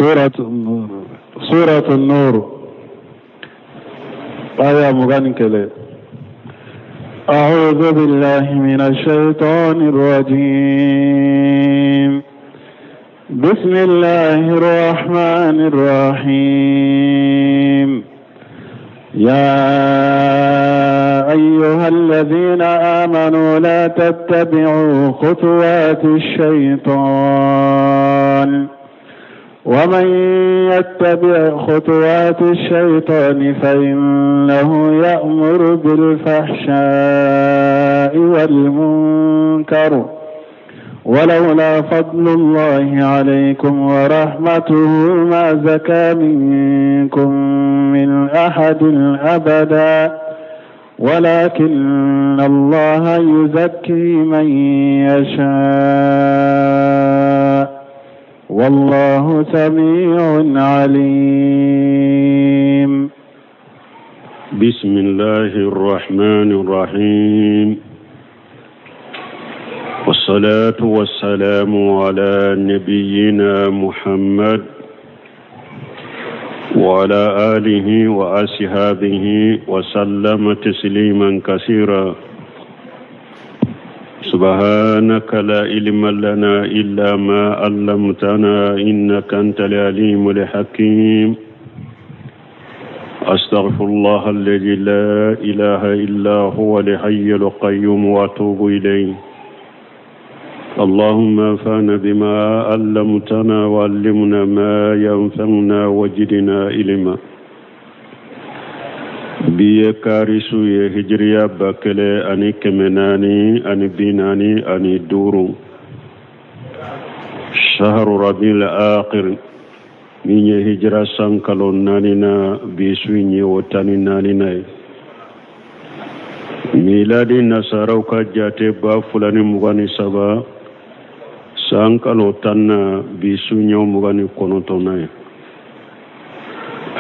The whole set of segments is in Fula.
سورة النور آية مغنكلة. أعوذ بالله من الشيطان الرجيم. بسم الله الرحمن الرحيم. يا أيها الذين آمنوا لا تتبعوا خطوات الشيطان ومن يتبع خطوات الشيطان فإنه يأمر بالفحشاء والمنكر ولولا فضل الله عليكم ورحمته ما زكى منكم من أحد أبدا ولكن الله يزكي من يشاء والله سميع عليم. بسم الله الرحمن الرحيم. والصلاة والسلام على نبينا محمد وعلى آله وأصحابه وسلم تسليما كثيرا. سبحانك لا علم لنا إلا ما علمتنا إنك أنت العليم الحكيم. أستغفر الله الذي لا إله إلا هو الحي القيوم وأتوب إليه. اللهم انفعنا بما علمتنا وعلمنا ما ينفعنا وزدنا علما. biye karisu ye hijriya bakele ani kemenani ani binani ani duru shahru rabiul akhir minye hijra sankalo nanina bisu nye wotani nanina miladi nasarau ka jate ba fulani mugani saba sankalo tanna bisu nye mugani konotona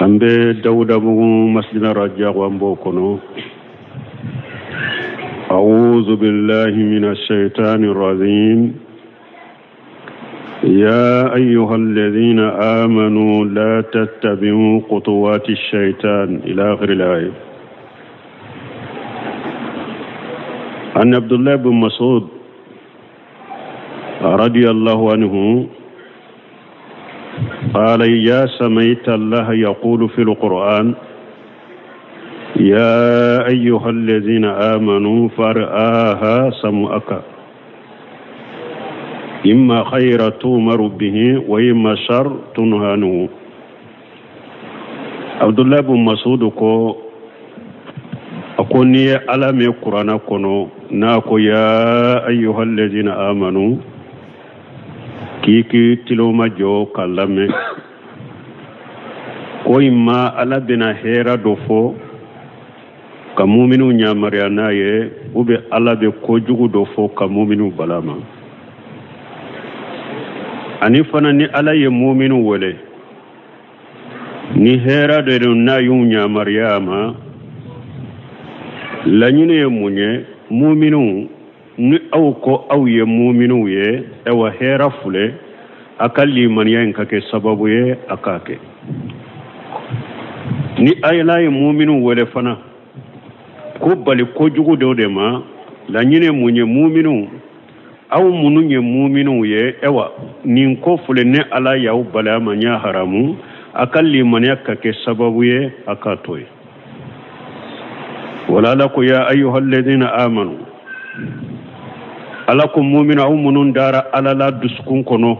ambe Dawuda bugu masjidina raja wambo kono. A'udhu billahi minash shaitanir rajim. Ya ayyuhalladhina amanu la tattabi'u khutuwati shaitan ila akhir al-ayah. An Abdullah bin Mas'ud radiyallahu anhu قال يا سمعت الله يقول في القرآن يا أيها الذين آمنوا فرآها سمعك إما خير تؤمر به وإما شر تنهانه. عبد الله بن مسعود ko akoni alame Qur'ana kono nako ya أيها الذين آمنوا kiki tiloma jo kalame ko imma ala bina hera do fo ka mu'minu nyamariana ye ube ala be ko jugu do fo ka mu'minu balama ani fana ni ala ye mu'minu wole ni hera de na yu nyamariyama lanyine ye munye mu'minu ni aw ko aw ye mu'minu ye ewa hera fule akalli man yan kake sababu ye akake ni ayla ye mu'minu wele fana ko bali ko jugu de ma la nyine munye mu'minu aw munu ye mu'minu ye ewa nin ko fule ne ala yaw bala ma nya haramu akalli man yakake sababu ye akatoy wala laku ya ayyuhalladhina amanu alakum mu'minu aw munun dara ala la duskun kono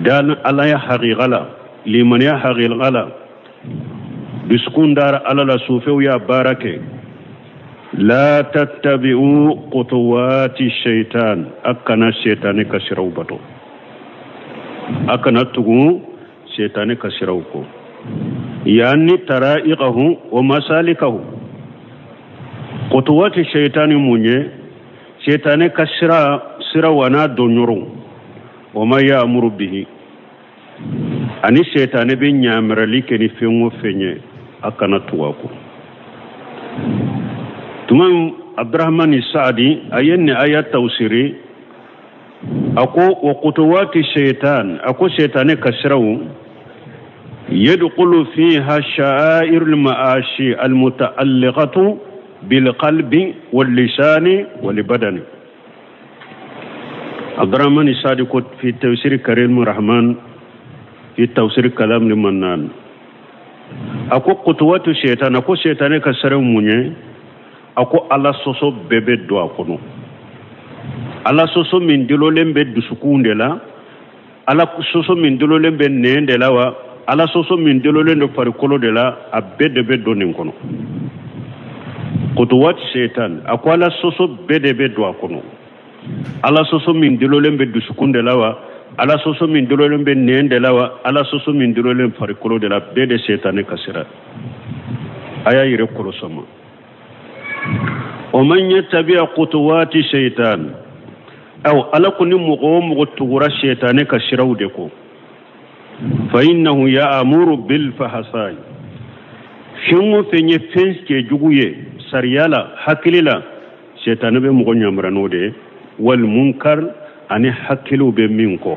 dan ala ya haqiqala liman ya haqiqala duskun dara ala la sufu ya barake la tattabi'u khutuwati shaytan akana shaytani kasiraw bato akana tugu shaytani kasiraw ko yani tara'iqahu wa masalikahu khutuwati shaytani munye shaytani kasira sira wana donyoro wa ma ya'muru bihi ani shaytani bin yamirali keni fengo fenye akana tuwako tumam Abdurrahman Sa'di ayenni ayat tawsiri أكو وخطوات الشيطان أكو شيطان كسره يدخل فيها شعائر المعاشي المتعلقة بالقلب واللسان والبدن. عبد الرحمن الصادق في تفسير كريم الرحمن في تفسير كلام المنان أكو خطوات الشيطان أكو شيطان كسره مني أكو على سوسو بيبي دوا كنو على سوسو من دلولم بدسكون دلا على سوسو من دلولم بنين دلا ala soso min delole no farikolo de la abede be donin kono kutuwat shaitan akwala soso bede be do kono ala soso min delole be dusukun de la wa ala soso min delole be nen de la wa ala soso min delole farikolo de la bede shaitan kasira aya yire kolo sama o man yattabi'a kutuwati shaitan aw ala kuni mugo tugura shaitan kasira de ko فإنه يأمر بالفحشاء شنو فيني فينسكي جوجي سريالا حكيلا شيطان بمغني أمرانودي والمنكر أني حكيلو بمينكو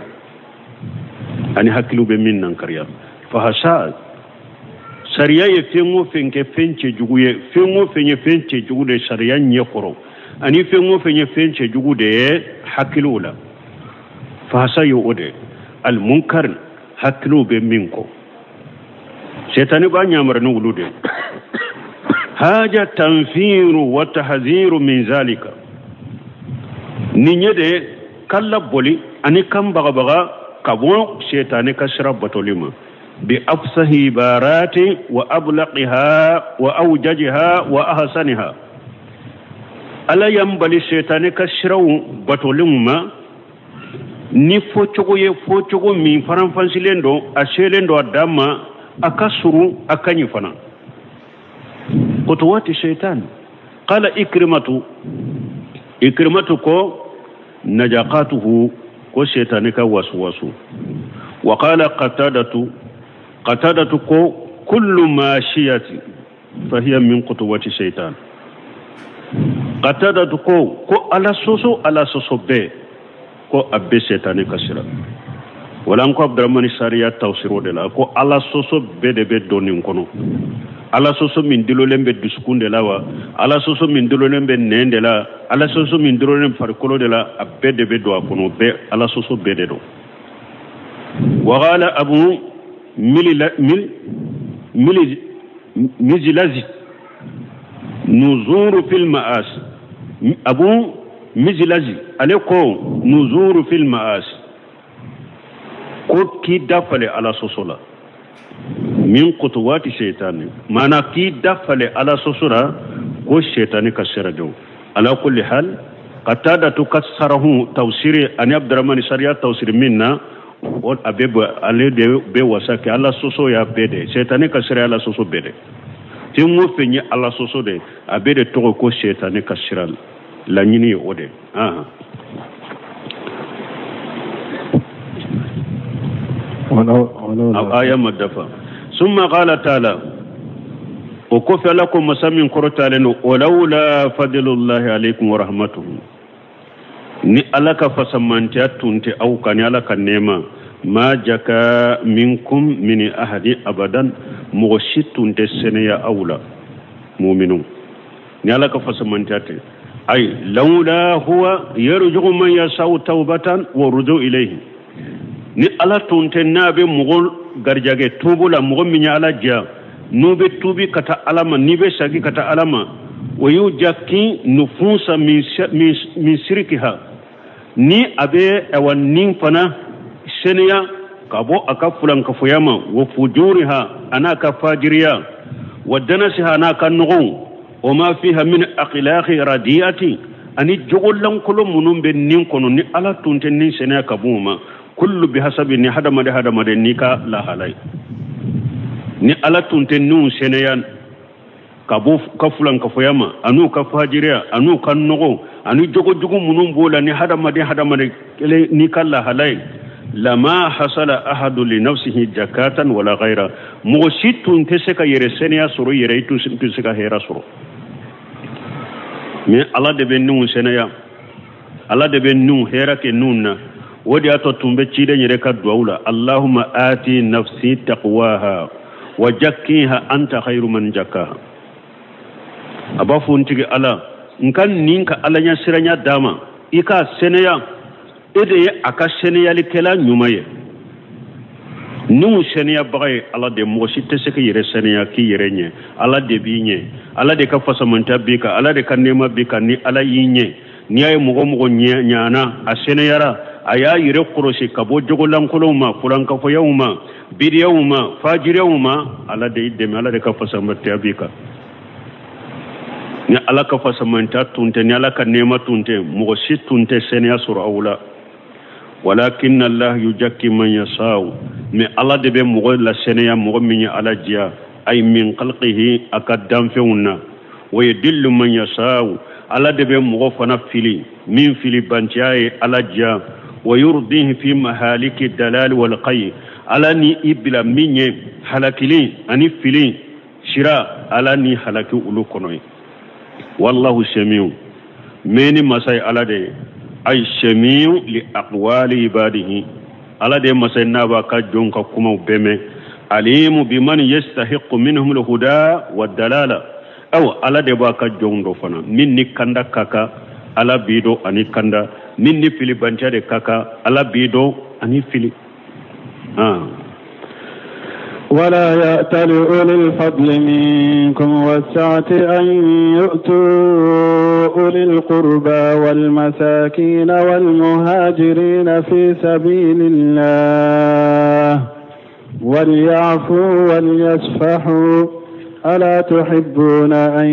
أني حكيلو بمين نكريا فحشاء سريا يفينو فينكي فينسكي جوجي فينو فيني فينسكي جوجي سريا نيكورو أني فينو فيني فينسكي جوجي حكيلو لا فحشاء يودي المنكر hakilo be minko shetani ba nyamar no wulude haja tanfiru wa tahziru min zalika ninyede kala boli ani kam baga kabo shetani kasra batolima bi afsahi barati wa ablaqiha wa awjajiha wa ahsaniha ala yambali shetani kasra batolima ni focogo min faran fansilendo a shelendo adama akasuru akanyi fana kutuwati shaitan qala ikrimatu ko najaqatuhu ko shaitan ka waswasu wa qala qatadatu ko kullu mashiyati fahiya min kutuwati shaitan qatadatu ko ala soso be ko abbe setani kasira wala ko abdurrahman sariya tawsiro de la ko ala soso bede be donin kono ala soso min dilolembe duskunde lawa ala soso min dilolembe nende la ala soso min dilolem farkolo de la abbe de be do kono be ala soso bede do wa qala abu mijlazi nuzuru fil ma'as abu mijlazi aleko nuzuru fil ma'as ko ki dafale ala sosola min kutuwati shaytani mana ki dafale ala sosura ko shaytani kasira do ala kulli hal qatada tukassarahu tawsiri an abdurrahman shari'a tawsir minna on abeba ale de be wasake ala soso ya bede shaytani kasira ala soso bede timu fenye ala soso de abede to ko shaytani kasira la ñini ode آية مدفع ثم قال تعالى وكفى لكم مسامين كرتالين ولولا فضل الله عليكم ورحمته ni alaka fasamantiya tunte au kani alaka nema ma jaka minkum min ahadi abadan mughshitun seneya aula mu'minun ni alaka fasamantiya te ay laula huwa yarju man yasau tawbatan wa ruju ilayhi ni ala tunte nabe mugol garjage tubula mugol minya ala ja nube tubi kata alama nibe sagi kata alama wa yujaki nufusa min shirkiha ni abe awannin fana shaniya kabo aka fulan ka fuyama wa fujuriha ana ka fajiriya wa danasiha ana kan nugu wa ma fiha min aqlaqi radiyati ani jogollan kulum munum ben nin kono ni ala tunte nin shaniya kabuma kullu bihasabi ni hadama de nika la halai ni ala tunte nun shaniyan kabo ka fulan ka fuyama anu ka fajiriya anu kan nugu anu jogo munum bola ni hadama de kele ni kala halai lama hasala ahadu li nafsihi jakatan wala ghaira mushitun teseka yere senia suru yere itu seka hera suru me ala de bennu senia ala de be nun hera ke nunna wodi ato tumbe cide nyere ka duwula allahumma ati nafsi taqwaha wa zakkiha anta khairu man zakkaha aba funtigi ala nkan ninka ala nya siranya dama ika seneya ede aka seneya likela nyumaye nu seneya bagay ala de mo sitte se ke yere seneya ki yere nye ala de binye ala de ka fasamanta bika ala de ka nema bika ni ala yinye ni ay mo nyana a seneyara aya yire korosi kabo jogolan koloma fulan ka fo yawma bir yawma fajir yawma ala de idem ala de ka fasamanta bika ni ala ka fasamanta tunte ni ala ka nema tunte mo si tunte seneya sur awla walakin allah yujaki man yasau mais ala de be mo la seneya mo min ala jia ay min khalqihi akadam feuna wa yadillu man yasau ala de be mo fana fili min fili bantiaye ala jia wa yurdihi fi mahaliki dalal wal qay ala ni ibla minye halakili ani fili shira ala ni halaki ulu konoy wallahu samiu meni masay ala de ay samiu li aqwali ibadihi ala de masay naba ka jonka kuma beme alimu biman yastahiqu minhum alhuda wad-dalala aw ala de ba ka jondo fana minni kanda kaka ala bido ani kanda minni fili bantade kaka ala bido ani fili ولا يأتل أولي الفضل منكم والسعة أن يؤتوا أولي القربى والمساكين والمهاجرين في سبيل الله وليعفوا وليصفحوا ألا تحبون أن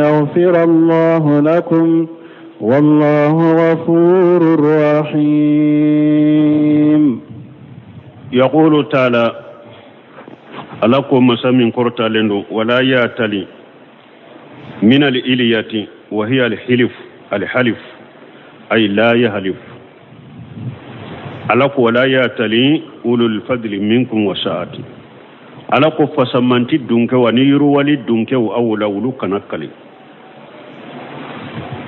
يغفر الله لكم والله غفور رحيم. يقول تعالى ألاكم مسامين كرتا لندو ولا يأتلي من الإلية وهي الحلف أي لا يحلف ألاكم ولا يأتلي أولو الفضل منكم وسعة ألاكم فسمانتي دونك ونيرو ولي دونك أولا أولو كنكالي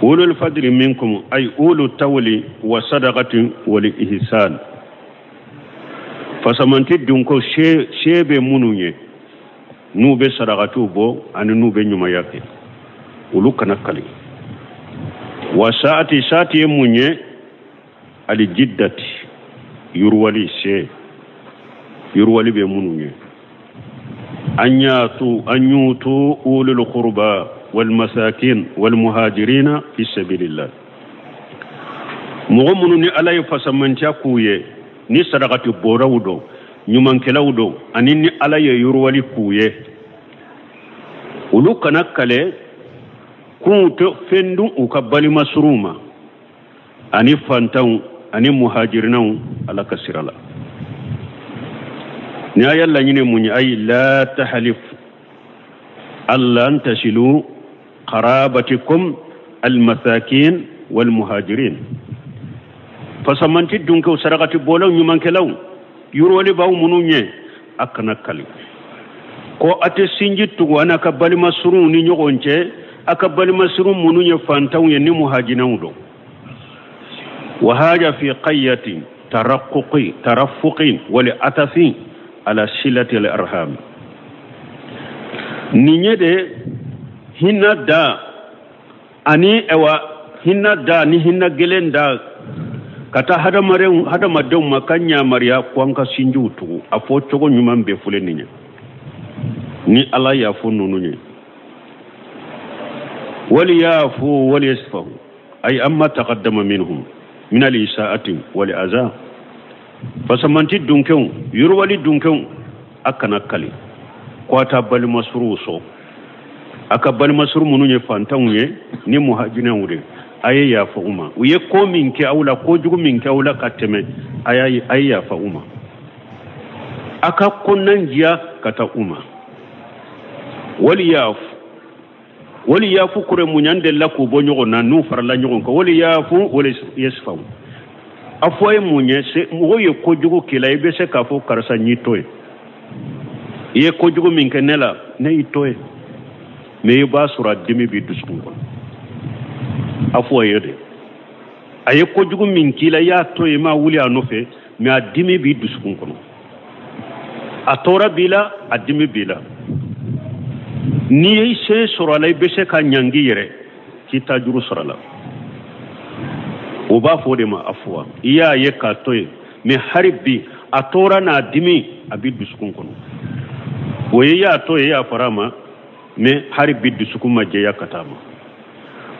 أولو الفضل منكم أي أولو التولي وصدقة والإحسان fasamanti dunko shebe mununye nube sadaqatu bo ani nube nyuma yake ulu kanakali wa saati munye ali jiddati yurwali be mununye anyutu ulul qurba wal masakin wal muhajirina fi sabilillah mu'minuni alay fasamanti akuye ni sadaqati borawdo nyuman kelawdo anini ala ye yurwali kuye ulu kanakale kunto fendu ukabali masruma ani fantaw ani muhajirinaw ala kasirala ni ayalla nyine munyi ay la tahlif alla antasilu qarabatikum almasakin walmuhajirin fasamanti dunko sadaqati bolaw nyuman kelaw yurwali baw mununye akana kali ko ate sinjitu wana ka bali masru ni nyogonche aka bali masru mununye fantaw ni muhajinaw do wa haja fi qayyati taraffuqin wa li atafi ala silati al arham ninyede hinna da ani ewa hinna da ni hinna gelenda kata hada madon makanya mariya kwanka sinjutu afo chogo nyuman be fule ninya ni ala ya funu nunye wali yafu wali yasfahu ay amma taqaddama minhum min al-isaati wal adha fasamanti dunkew yurwali dunkew akana kali kwata bal masruso aka bal masru mununye fantanwe ni muhajina wude aye ya fa umma uye ko min ke aula ko jugu min ke aula kateme ayayi aye ya fa umma aka kunnan jiya kata umma wali yafu kure munyande lako bonyogo na nu farla nyogo ko wali yafu wali yasfa afoy munye se moye ko jugu kila ibe se kafo karsa nyitoy ye ko jugu min ke nela ne itoy me ba sura dimi bi duskun ko afoye de aye ko jugu min kila ya to e ma wuli anofe mi adimi bi dusukun kono atora bila adimi bila ni se sorala be se ka nyangi yere kita juru sorala o ba fo de ma afwa iya ye ka to e mi haribi atora na adimi abi dusukun kono o ya to e ya farama me haribi dusukun ma je ya katama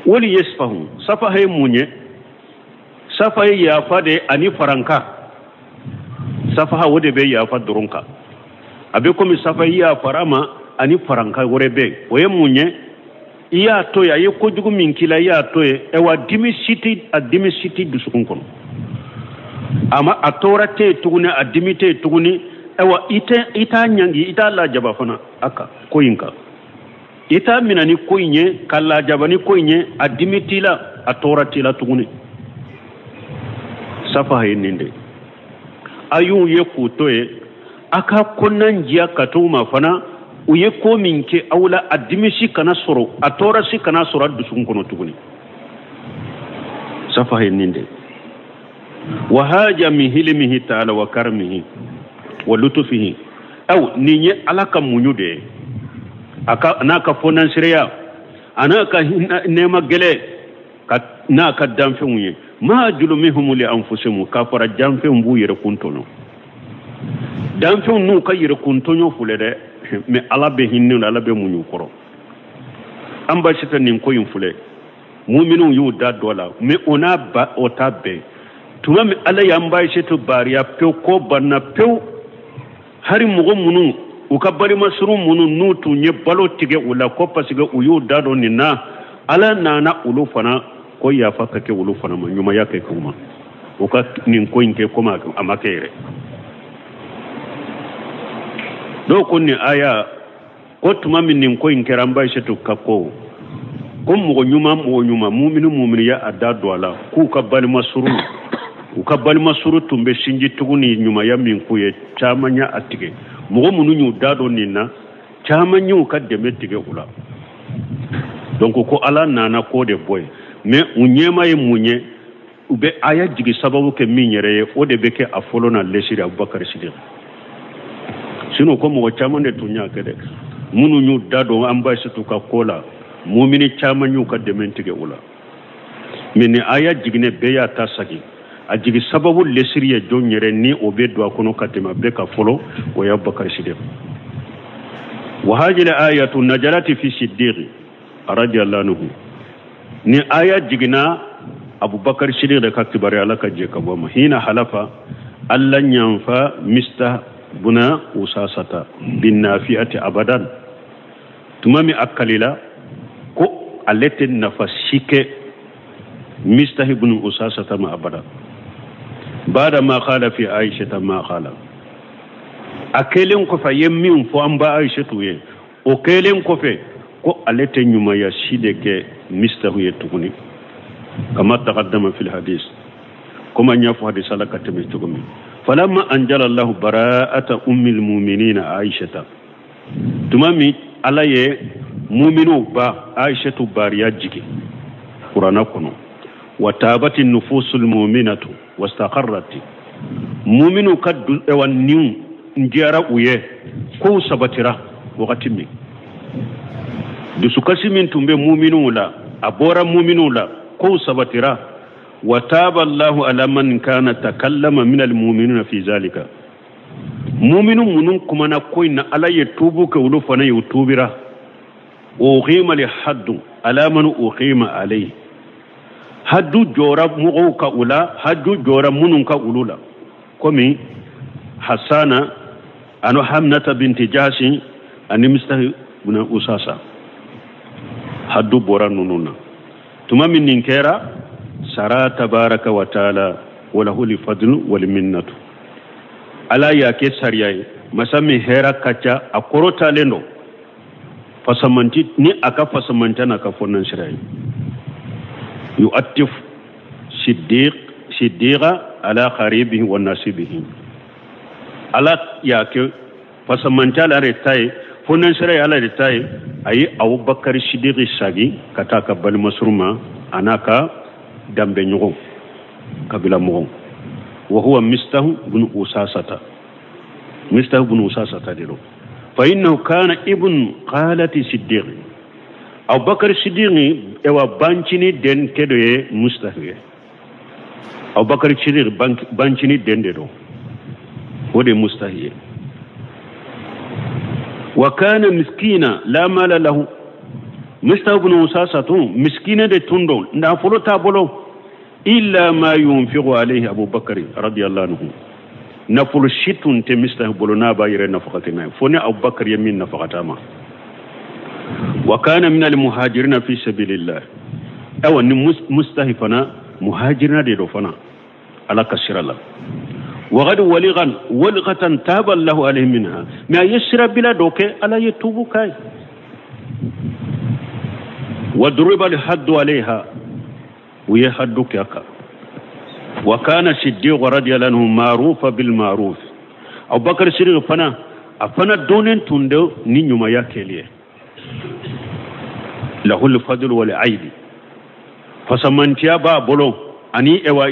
wali yasfahu safahay munye safahay ya fade ani faranka safaha wode be ya fadurunka abe komi safahay ya farama ani faranka worebe oye munye iya to ya ye kojugu minkila ya to e wa dimi city dusukun kono ama atora te tugune adimi te tuguni ewa ita nyangi ita la jaba fana aka koyinka ita minani koyinye kala jabani koyinye adimi tila atora tila tuguni safa hininde ayun ye kutoye aka konnan jiya katuma fana uye ko minke awla adimi shi kana soro atora shi kana soro dusun kono tuguni safa hininde wa haja min hilmihi ta'ala wa karmihi wa lutufihi aw ninye alaka munyude aka naka fonan siriya anaka nema gele naka damfe munye ma julumihum li anfusihim kafara jamfe mbu yere kuntono damfe nu ka yere kuntonyo fulede me alabe hinnu alabe munyu koro amba shita nin koyin fule mu'minu yu da dola me ona ba otabe tuma mi ala yamba shito bariya pew ko banna pew hari mugo munu uka bari masuru munu nutu nye balo tige ula ko pasiga uyu dado nina ala nana ulu fana ko ya faka ke ulu fana ma nyuma yake kuma uka nin ko inke kuma amakere do kunni aya ko tuma min nin ko inke ramba shito kako ko mugo nyuma mu'minu ya adado ala ku ka bari masuru ukabali masuru tumbe shinji tuguni nyuma ya minkuye chamanya atige mugo munu nyu dado nina chamanyu kademe tige ula donc ko ala nana ko de boy mais unyema ye munye ube aya jigi sababu ke minyere o de beke afolo na lesiri Abubakar Siddiq sino ko mugo chamande tunya kede munu nyu dado amba situ ka kola mu'mini chamanyu kademe tige ula mini aya jigine beya tasaki ajigi sababu lesiriye jonyere ni obedo akono katima beka folo wa Abubakar Siddiq wa hadhihi ayatu najalati fi Siddiq radiyallahu anhu ni aya jigina Abubakar Siddiq da katibare alaka je kaboma hina halafa allan yanfa mista buna usasata bin nafiati abadan tumami akalila ko alete nafasike mista ibn usasata ma abadan بعد ما قال في عائشة ما قال أكلم كفا يمين فأمبا عائشة وين أكلم كفا كو ألتي نيوما يشيدك مستهو يتغني كما تقدم في الحديث كما نفو حديث على كتب يتغني فلما أنجل الله براءة أم المؤمنين عائشة تمامي على مؤمنو با عائشة باريا جيكي قرآن كنو وتابت النفوس المؤمنة واستقرت مؤمن قد ونيو نجارا ويه كو سبترا وقتمي دسوكاسي من تنبي مؤمنون لا أبورا مؤمنون لا كو سبترا وتاب الله على من كان تكلم من المؤمنين في ذلك مؤمن منون كمانا كوين على يتوبوك ولفنا يتوبرا وقيم لحد على من أقيم عليه haddu jora mugo ka ula haddu jora munun ka ulula komi hasana ano hamnata binti jashi ani mistahi buna usasa haddu bora nununa tuma min ninkera sara tabaraka wa taala wala huli fadlu wal minnatu ala yake sariyai masami hera kacha akorota lendo fasamanti ni aka fasamantana ka fonnan shirai يؤتف صديقا على قريبه وناسبه على ياك فسمنتال رتاي فننسري على رتاي اي ابو بكر الصديق الشاغي كتاك بل مسروما اناكا دامبه نيغو kabila mo wa huwa Mistah ibn Usasata dilo fa innahu kana ibn qalati Siddiq Abu Bakr Siddiq ewa bancini den kedoye Mistah ye Abu Bakr Siddiq bancini den de do wode Mistah ye wa kana miskina la mala lahu Mistah ibn Usasatu miskina de tundo nda folota bolo illa ma yunfiqu alayhi Abu Bakr radiyallahu anhu naful shitun te Mistah bolo na bayire nafaqatina foni Abu Bakr yamin nafaqatama wa kana min al muhajirin fi sabilillah aw ni mustahifana muhajirina de do fana ala kasirala wa gad walighatan taba Allah alayhi minha ma yashra bila doke ala yatubu kai wadriba al hadd alayha ويحدك يكا وكان الصديق رضي الله عنه معروفا بالمعروف أبو بكر الصديق فنا دونين تندو نينيو ما يكليه له الفضل والعيب فسمنتيا با بولو اني اوا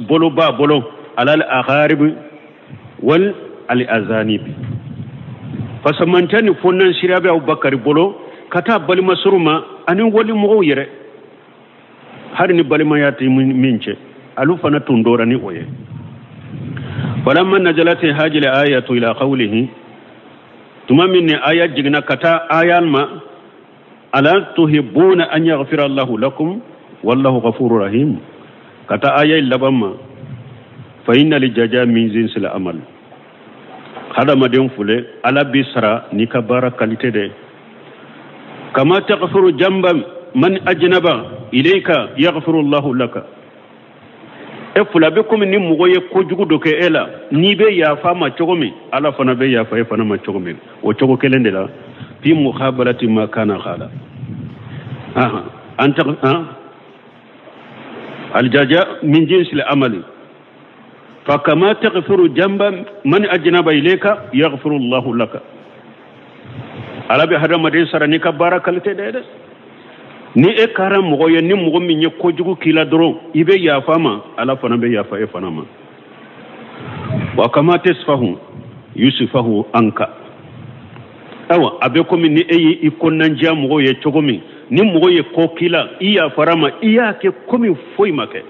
بولو با بولو على الاغارب والازانيب فسمنتني فنان شرابي ابو بكر بولو كتاب بل مسروما اني ولي مو يره harni balima yati mince alu fana tundora ni oye falamma najalati hajil ayatu ila qawlihi tuma minni ayat jigna kata ayan ma ala tuhibbuna an yaghfira Allahu lakum wallahu ghafurur rahim kata ayat labamma fa inna li jaja min jinsil amal hada madin fule ala bisra ni kabara kalite de kama taghfiru jamba man ajnaba ilayka yaghfiru Allahu laka fula be comme ni mogoye ko jugu do ke ela ni be ya fama chogomi ala fana be ya fa e fana ma chogomi o chogo kelende la fi mukhabalati ma kana khala anta al jaja min jinsi al amali fa kama taghfiru jamba man ajnaba ilayka yaghfiru Allahu laka ala be hada madin sarani ka barakalite de ni e karam mo ye ni mo mi nye ko jugu kila doro ibe ya fama ala fana be ya fa e fana ma wa kama tasfahu yusufahu anka awa abe ko mi ni e ikon jam mo ye chogomi ni mo ye ko kila iya farama iya ke komi foi make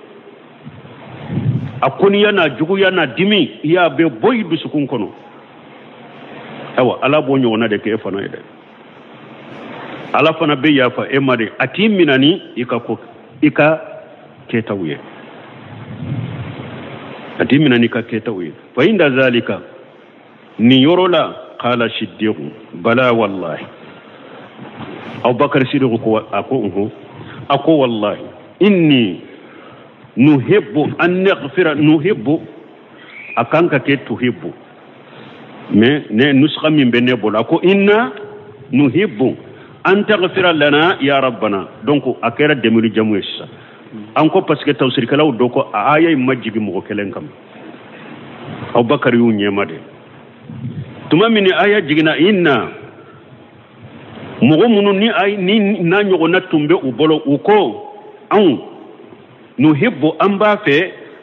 akoni yana jugu yana dimi iya be boy bisukun kono awa ala bo nyona de ke fana ede ala fana be yafa e mari atiminani ika ketawiye atiminani ka ketawiye fa inda zalika ni yorola qala Siddiq bala wallahi Abu Bakr Siddiq ko ako wallahi inni nuhibbu an naghfira nuhibbu akanka ke tuhibbu mais ne nuskha min benne bola ko inna nuhibbu an taghfira lana ya rabbana donc akera demiru jamu yessa anko parce que tawsir kala do ko ayay majigi mo kelen kam Abu Bakar yu nyemade tuma min aya jigina inna mo munu ni ay ni na nyogo na tumbe u bolo u ko an nuhibbu an ba fe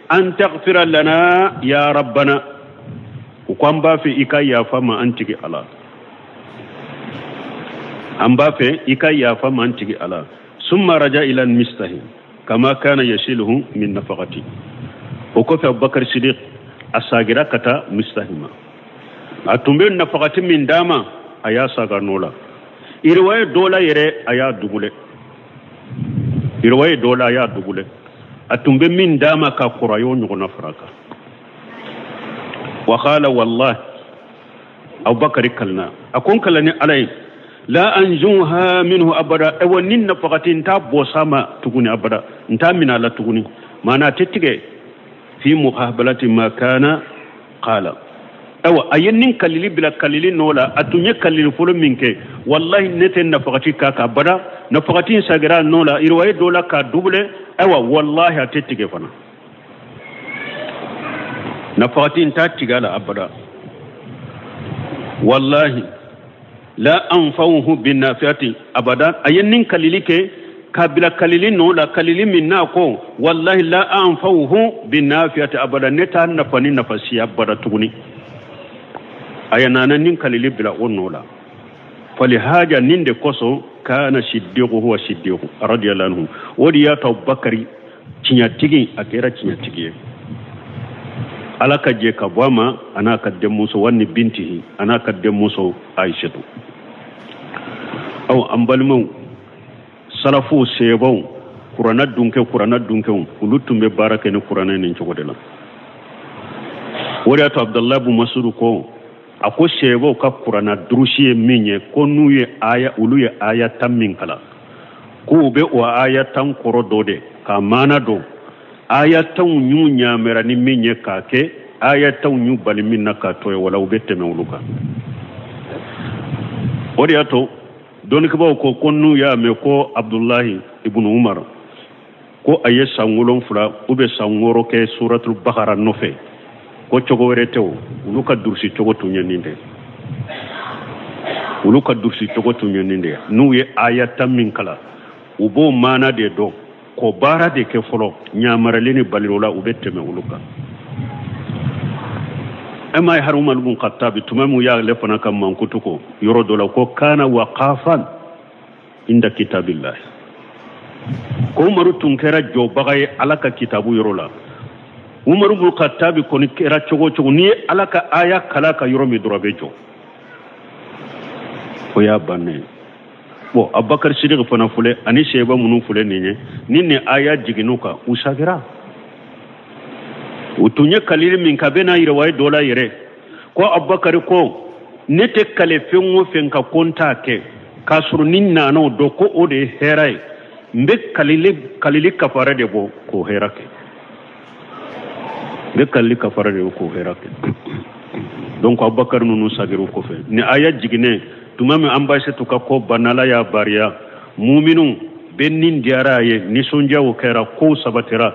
an taghfira lana ya rabbana u ko an ba fe ikaya fama antiki ala amba fe ikai ya fa mantigi ala summa raja ila Mistah kama kana yashiluhu min nafaqati o ko fa Bakar Siddiq asagira kata Mistahima atumbe nafaqati min dama aya saga nola irwaye dola yere aya dugule irwaye dola aya dugule atumbe min dama ka qurayo nyugona faraka wa qala wallahi Abu Bakar kalna akon kalani alai لا أنجوها منه أبدا أولين نفقتين تابو سما تكوني أبدا نتامنا لا تكوني ما ناتتكي في مقابلة ما كان قال أو أينين كليلي بلا كليلي نولا أتوني كليلي فلو منك والله نتين نفقتي كاك أبدا نفقتين ساقرا نولا إرواي دولا كدوبلة أو والله أتتكي فنا نفقتين تاتكي أبدا والله لا أنفعه بالنافعة أبدا أينين كليلك kabila kalili no la kalili minna ko wallahi la anfawhu binafiyati abada neta nafani nafasi abada tuguni ayana nan kalili bila onnola fali haja ninde koso kana siddiqu huwa siddiqu radiyallahu anhu wadi ya Bakari cinyatigi akera cinyatigi alaka je ka bwama ana kadde muso wanni bintihi ana kadde muso aishatu aw ambalmu salafu sebon qur'ana dunke ulutumbe barake ne qur'ana ne ncogodela wadi to Abdullah ibn Mas'ud ko ako sebo ka qur'ana drushi minye ko nuye aya uluye aya tammin kala ko be o aya tan koro dode ka mana do aya tan nyunya merani minye kake aya tan nyu balimin naka to wala ubette mewluka wadi to don ko ko konnu ya me ko Abdullah ibn Umar ko aye sangolon fula ube sangoro ke suratul Baqara nofe ko cogo weretew uluka dursi cogo tunyande nuye ayata min kala ubo mana de do ko bara de ke folo nyamaralini balirola ubeteme uluka ama haruma ibn Khattab tumamu ya lefana kam mankutuko yorodola ko kana waqafan inda kitabillah ko maru tunkera jo bagaye alaka kitabu yorola Umar ibn Khattab ko ni kera cogo ni alaka aya kala ka yoromi durabejo ko ya banne bo Abubakar Siddiq fana fule ani sheba munun fule ninne aya jiginuka usagira utunye kalili min kabena yirwai dola yire ko Abubakar ko nete kale fengo fenka konta ke kasuru ninna no do ko ode herai mbe kalili kafara de bo ko herake be kalli kafara de ko herake donc Abubakar nunu sagiru ko fe ni aya jigine tumame ambassade to ko banala ya bariya mu'minun bennin diaraye ni sonja o kera ko sabatira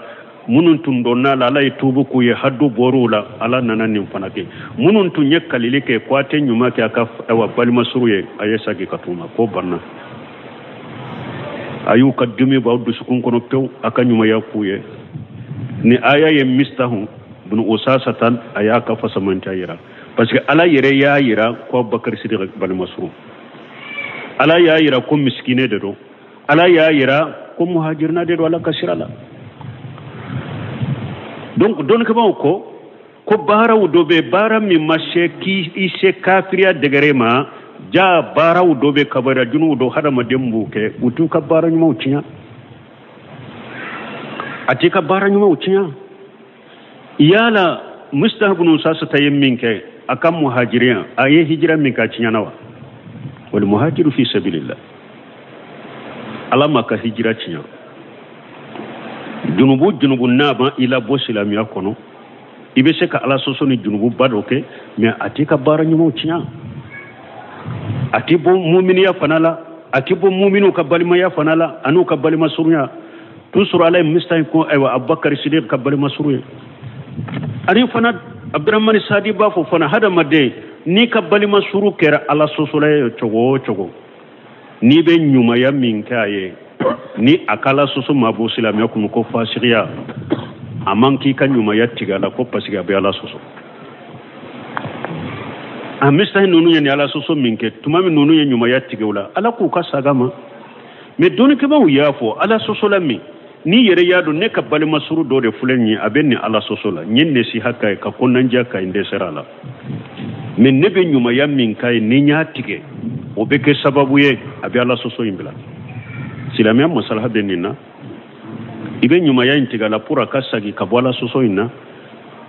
munun tun donna la lay tubu ko ye haddu borula ala nananin fanake munun tun yakkalile ke kwate nyuma ke aka wa balma suruye ayesa ke katuma ko banna ayu kadumi bawdu sukun kono pew aka nyuma yakuye ni aya ye mistahu bun usasatan ayaka fasamanta yira parce que ala yere ya yira ko Bakar Siddiq balma suru ala ya yira ko miskine de do ala ya yira ko muhajirna de do ala kasirala donc don ko baraw dobe bara mi mashe ki ise kafiriya degrema ja baraw dobe kabara junu do hada madembu ke utu ka bara nyuma ucinya ati ka bara nyuma ucinya yala mustahabun sasa tayemmin ke akan muhajirin aye hijira min ka cinya nawa wal muhajiru fi sabilillah alama ka hijira cinya junubu naba ila bo silamiya kono ibe se ka ala soso ni junubu badoke me ati ka bara nyumo cinya ati bo mu'miniya fanala ati bo mu'minu ka balima ya fanala anu ka balima surunya tusuru alay mustahim ko aywa Abubakar Siddiq ka balima surunya ari fana Abdurrahman Sadi ba fo fana hada madde ni ka balima suru kera ala soso la chogo ni be nyuma ya minkaye ni akala soso mabu silamiya kuma ko fasiriya amanki kan nyuma ya tigala ko pasiga be ala soso amista nunu ya ni ala soso minke tumami nunu ya nyuma ya tigala ala ku ka sagama me doni ke ba uyafo ala soso la mi ni yere yado ne ka bali masuru do de fulenni abenni ala soso la nyenne si hakka ka konanja ka inde serala men ne be nyuma ya min kai ni nya tige o be ke sababu ye abi ala soso imbila silamiya masalaha benina ibe nyuma ya intiga la pura kasagi kabwala soso ina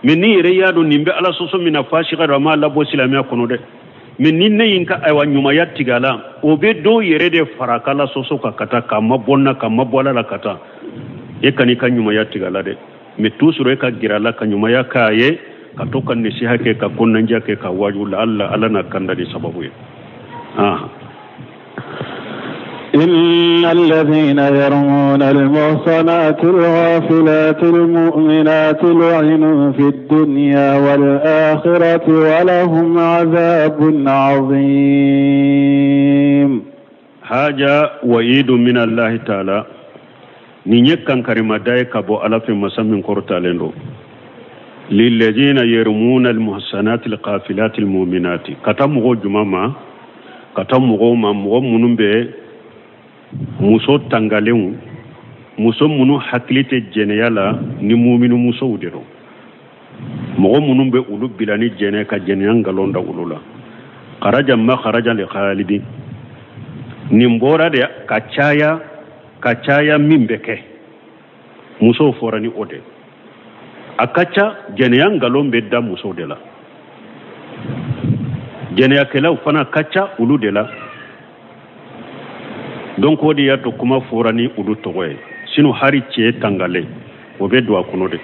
meni yere yado nimbe ala soso mina fashiga da ma labo silamiya kono de meni ne yinka aywa nyuma ya tigala obe do yere de farakala soso ka kata kama bonna kama bwala la kata e kani ka nyuma ya tigala de me tusuro e ka girala ka nyuma ya kaye ka tokan ne shi hake ka konnanja ke ka waju la Allah na kanda di sababu ye إن الذين يرمون المحصنات الغافلات المؤمنات لعنوا في الدنيا والآخرة ولهم عذاب عظيم haja wa'idu min Allah ta'ala ni nyekkan karima dai kabo ala fi masamin kortalendo lilladheena yarmuna almuhsanati alqafilati almu'minati katamu jumama katamu ma munumbe muso tangalew muso munu haklite jeneyala ni mu'minu muso udero mo munumbe ulu bilani jene ka jeneyan galonda ulula kharaja ma kharaja li khalidi nimbora de kacaya mimbeke muso forani ode akacha jeneyan galombe da muso de la jeneya kela fana kacha ulu de la donc odi yato kuma forani ulu togoye sino hari che tangale obe do akuno de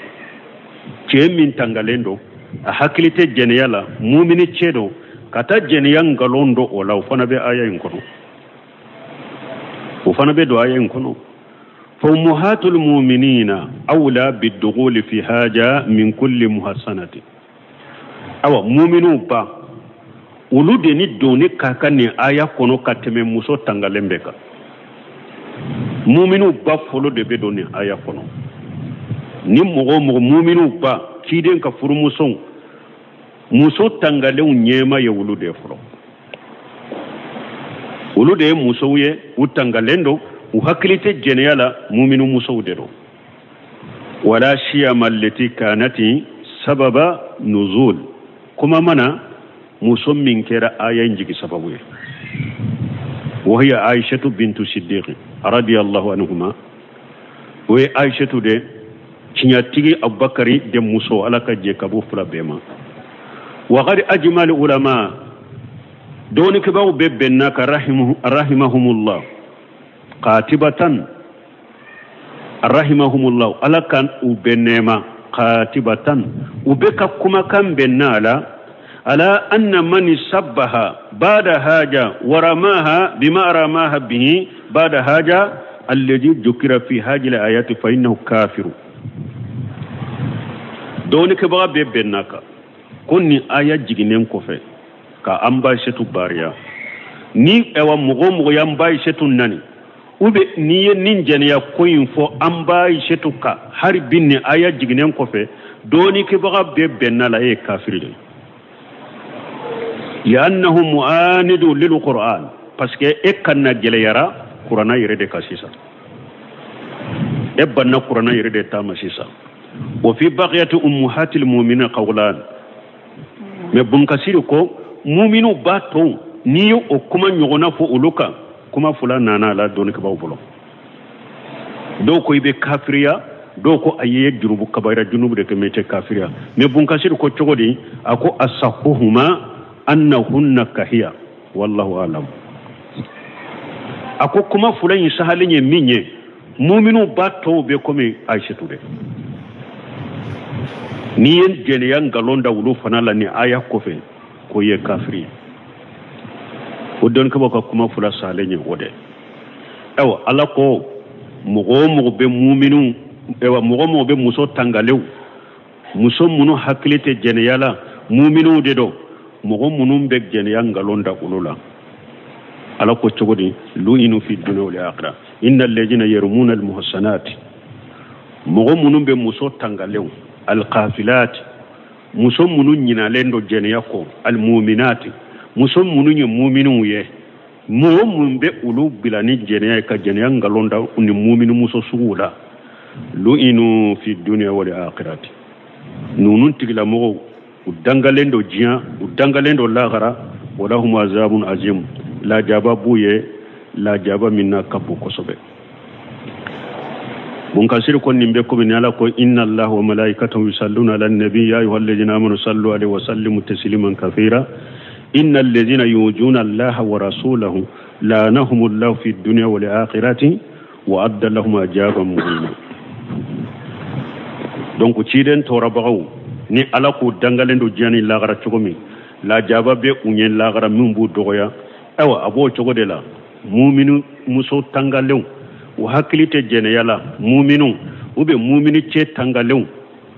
che min tangalendo a hakilite jeneya la mu'mini chedo kata jeneyan galondo ola fana be aya inkono وفانا بدو آيين كنو فأمهات المؤمنين أولى بالدخول في حاجة من كل محسنة أو مؤمنون با ولودني دوني كاكاني آية كنو كاتمي موسو تنغالين بكا مؤمنون با فلو دي بدوني آية كنو نمو مؤمنون با كيدين كفر موسو تنغالين نيما يولو دي فلو ulude musouye utangalendo uhaklite jeneyala mu'minu musoudero wala shiyama allati kanati sababa nuzul kuma mana musom min kera aya njigi sababu wa hiya aishatu bintu siddiq radiyallahu anhuma wa aishatu de cinyatigi abubakari de muso alaka je kabu fula bema wa qad ajmal ulama دونك باو ببناك رحمهم الله قاتبة رحمهم الله ألا كان وبنما قاتبة وبك كما كان بنالا ألا أن من سبها بعد هاجة ورماها بما رماها به بعد هاجة الذي ذكر في هذه الآيات فإنه كافر دونك باو ببناك كوني آية جينين كوفي ka amba shetu bariya ni ewa mugo yamba shetu nani ube niye ninjani ya koyin fo amba shetu ka har binni aya jignen kofe doni ke baga be benala e kafiri li'annahu mu'anidu lil qur'an parce que e kanna gele yara qur'ana yere de kasisa e banna qur'ana yere de tamasisa wa fi baqiyati ummahatil mu'minin qawlan me bun kasiri ko muminu baton ni o kuma nyogona fo uluka kuma fula nana la doni ka bawlo do ko ibe kafiriya do ko aye jurubu kabaira junubu de kemete kafiriya me bun kasir ko chogodi ako asahuhuma annahunna kahiya wallahu alam ako kuma fula yin sahalinye minye muminu baton be komi aishatu de ni en jene yang galonda wulu fanala ni aya kofe ko ye kafiri odon ko bako kuma fula salenye wode ewa ala ko mugo be mu'minu ewa mugo be muso tangalew muso munu haklite jeneyala mu'minu de do mugo munu be jeneya ngalonda ulula ala ko cogodi lu'inu fi dunya wal akhirah innal ladina yarmuna al muhsanat mugo munu be muso tangalew al qafilat muso munu nyina lendo jeneya ko al mu'minati muso munu nye mu'minu ye mo mumbe ulu bilani jeneya ka jeneya ngalonda ni mu'minu muso suula lu'inu fi dunya wal akhirati nunun tigla mo udangalendo jiya udangalendo laghara wala hum azabun azim la jaba buye la jaba minna kabu kosobe mun kasir kon nimbe ko min ala ko inna allaha wa malaikatahu yusalluna ala nabi ya ayyuhalladhina amanu sallu alayhi wa sallimu tasliman kathira innal ladhina yujuna allaha wa rasulahu lanahumullahu fid dunya wal akhirati wa adda lahum ajaban muhina donc ciden to rabaw ni ala ko dangalendo jani lagara chogomi la jaba be unyen lagara mumbu dogoya awa abo chogode la mu'minu muso tangalew wa hakilite jene yala mu'minu ube mu'mini che tangalew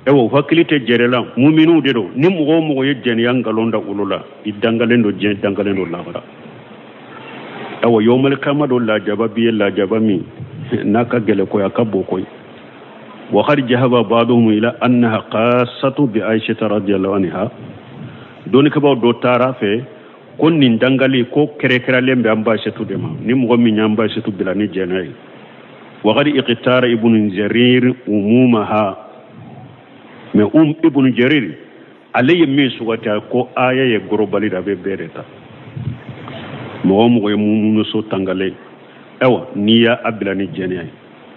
ewo hakilite jerela mu'minu dedo ni mugo ye jene yangalonda ulula idangalendo jene dangalendo lagara awa yawmal qiyamah do la jababi la jabami naka gele ko yakabo koy wa khar jahaba ba'dhum ila annaha qassatu bi aisha radhiyallahu anha doni ka baw do tara fe kon nin dangali ko kere lembe ambashe to dema ni mo mi nyambashe to bilani jenay wa khar iqtara ibn jarir umumaha me ibn jarir alayhi misu wata ko aya ye gorobali da be bereta mo ye mumu so tangale ewa niya abilani jenay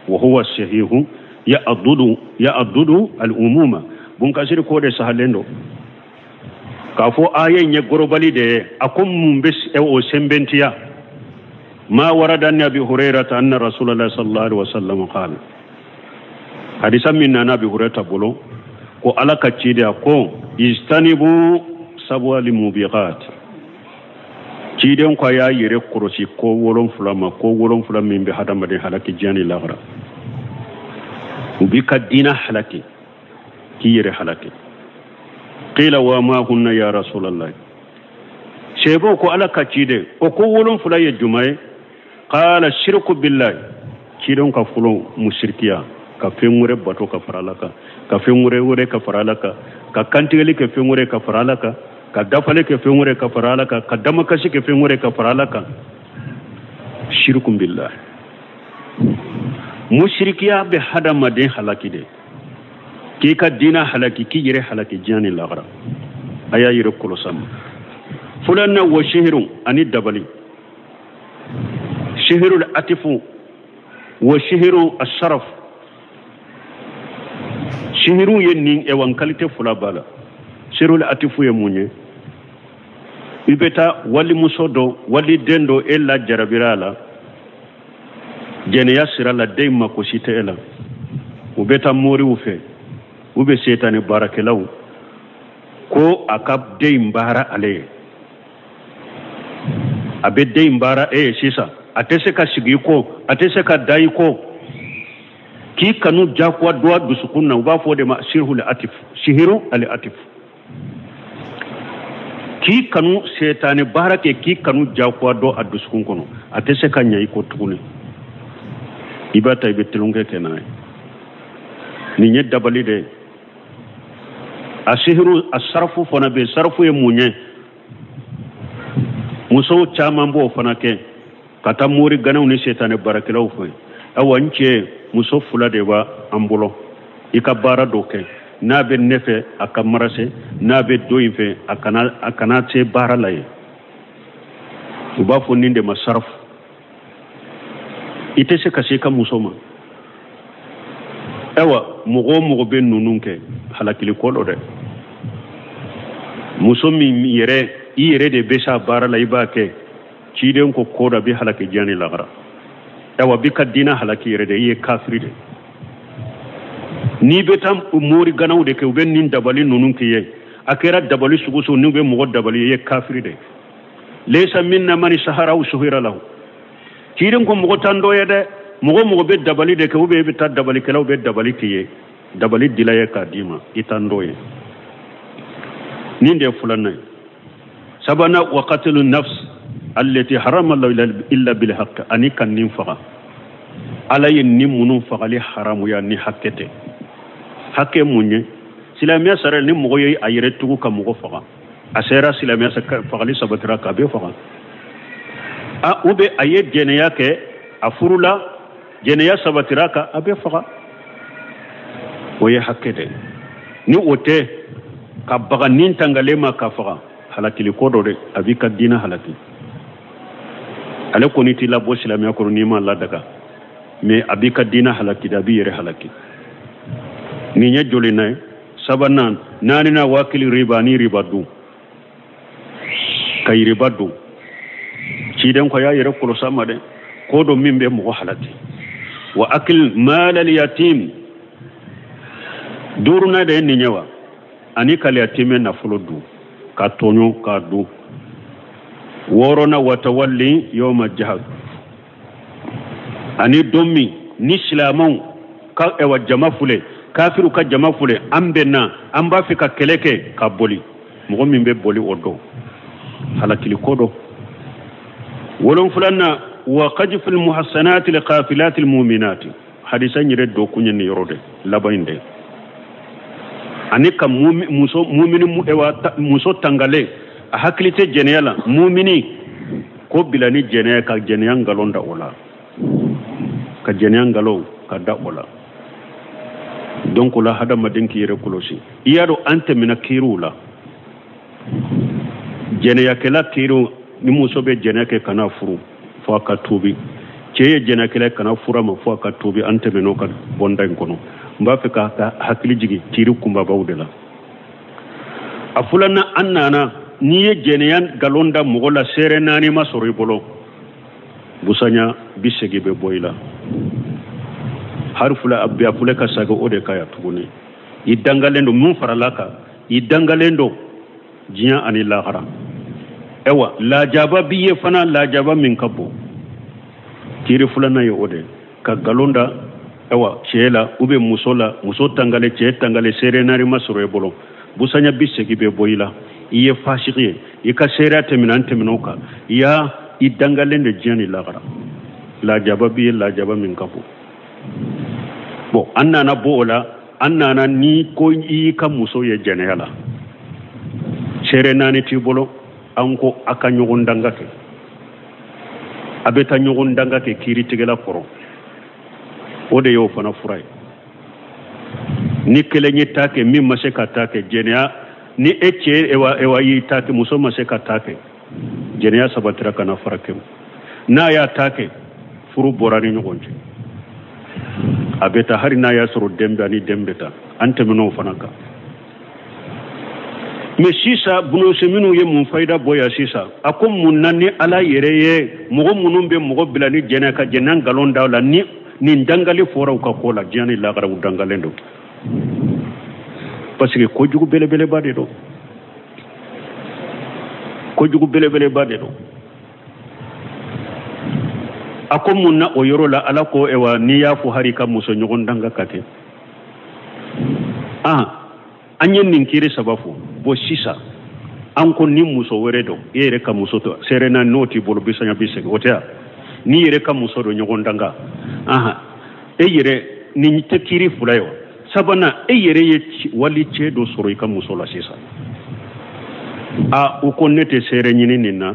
wa huwa sahihu ya adudu al umuma bun kasiri ko de sahalendo kafo ayen ye gorobali de akum mumbes o sembentiya ma warada an abi hurairah anna rasulullah sallallahu alaihi wasallam qala hadisa min nabi hurairah bolo ko alaka cide ko istanibu sabwal mubiqat ciden ko ya yire kurosi ko wolon fulama min be hadama de halaki jani lagra ubika dina halaki ki yire halaki qila wa ma hunna ya rasulullah shebo ko alaka cide o ko wolon fula ye jumaye qala shirku billahi cidon ka fulo mushrikiya ka fengure bato ka faralaka ka fengure ka faralaka ka kantigeli ka fengure ka faralaka ka dafale ka fengure ka faralaka ka damakashi ka fengure ka faralaka shirku billahi mushrikiya be hadama den halaki de ki ka dina halaki ki yire halaki jani lagra aya yire kolosam fulanna wa shihrun ani dabali shihrul atifu wa shihru asharaf shihru yenni e wan kalite fula bala shirul atifu ye munye ibeta wali musodo wali dendo ella jarabirala jene yasira la deyma ko site ela ubeta mori ufe ube setani barakelaw ko akab deymbara ale abe deymbara sisa atese ka sigi ko atese ka dai ko ki kanu jakwa doa dusukunna uba fode ma shirhul atif shihiru al atif ki kanu setani barake ki kanu jakwa do adusukun kono atese ka nyai ko tukune ibata ibetulunge kenai ni nye dabali de ashihiru asarfu fona be sarfu ye munye muso chama mbo fona ke kata muri ganaw ni setane barakelaw fo awanche muso fula de ba ambulo ikabara doke nabe nefe akamarase nabe doinfe akana te baralaye ubafo ninde masarfu ite se kasi ka musoma ewa mugo be nununke halakili kolo de musomi yere de besha barala ibake ciden ko koda bi halaki jani lagra ewa bi kadina halaki yere de ye kafiri de ni betam umuri ganaw de ke ben nin dabali nununke ye akera dabali suguso ni be mugo dabali ye kafiri de laysa minna man shahara wa shuhira lahu ciden ko mugo tando ye de mugo be dabali de ke ube be ta dabali kelaw be dabali kiye dabali dilaye ka dima itando ye ninde fulanna sabana wa qatlu nafs allati harama Allah illa bil haqq ani kan nin faqa alay nin munun faqali haramu ya ni hakkete hakke munye silamiya sare ni mugo ye ayire tugu ka mugo faqa asera silamiya faqali sabatira ka be faqa a ube aye jene yake afurula jene ya sabatiraka abe faqa oye hakkede ni ote ka baga nin tangalema ka faqa halakili kodo de abika dina halaki ale ko ni tila bo silamiya ko ni ma ladaka me abika dina halaki da bi yere halaki ni nya jolina sabanan nani na wakili ribani ribadu kay ribadu ciden ko ya yere ko sama de ko do mimbe mo halati wa akil mal al yatim duruna de ni nyawa ani kal yatime na fulodu ka tonyo ka du worona watawalli yawma jahad ani dommi ni islamu ka ewa jama fule kafiru ka jama fule ambena amba fika keleke ka boli mo mimbe boli odo halakili kodo ولن فلنا وقذف المحصنات لقافلات المؤمنات حديثا يرد دو كوني يرود لبين دي أنيكا مؤمن موسو تنغالي أحكلت جنيالا مؤمني ko bilani jene ka jene ngalon da ola ka jene ngalo ka da ola donc la hada madinki yere kulosi iyado ante mina kirula jene yakela kiru ni musobe jene ke kana furu fo ka tubi ceye jene kele kana fura ma fo ka tubi ante meno ka bonda ngono mba fe ka hakili jigi tiri kumba bawdela afulana annana ni ye jeneyan galonda mogola sere nani masoro bolo busanya bisegi be boyla harfula abya fule ka saga ode kaya tuguni idangalendo mun faralaka idangalendo jiya ani lahara ewa la jaba biye fana la jaba min kabo tiri fulana ye ode ka galonda ewa chela ube muso tangale che tangale sere nani masoro bolo busanya bisegi be boyla iye fasiqiye ika sera teminante minoka ya idangalende jani lagara la jaba bi la jaba min kafu bo annana bola annana ni ko yi kam muso ye janela sere nani tibolo anko aka nyogon dangake abeta nyogon dangake kiri tigela koro ode yo fana furai ni kele nyitake mimma se katake jenia ni eche ewa yi take muso ma se ka take jeniya sabatira kana farake na ya take furu borani nyogonje abeta hari na ya suru dembe ani dembeta ante mino fanaka me sisa buno seminu ye mun faida boya sisa akum munani ala yereye mogo munumbe mogo bilani jena ka jenan galon dawla ni dangali fora ka kola jani la gara udangalendo parce que kojugu bele bade do kojugu bele bade do akom munna o yoro la ala ko ewa ni ya fu hari kam muso nyogon danga kate anyen ninkiri sabafu bo sisa anko ni muso weredo yere kam muso to serena noti bolo bisanya bisege otea ni yere kam muso do nyogon danga yere ni tekiri fulayo sabana yere ye wali che do soro ikam muso la sisa ukonnete sere nyini nina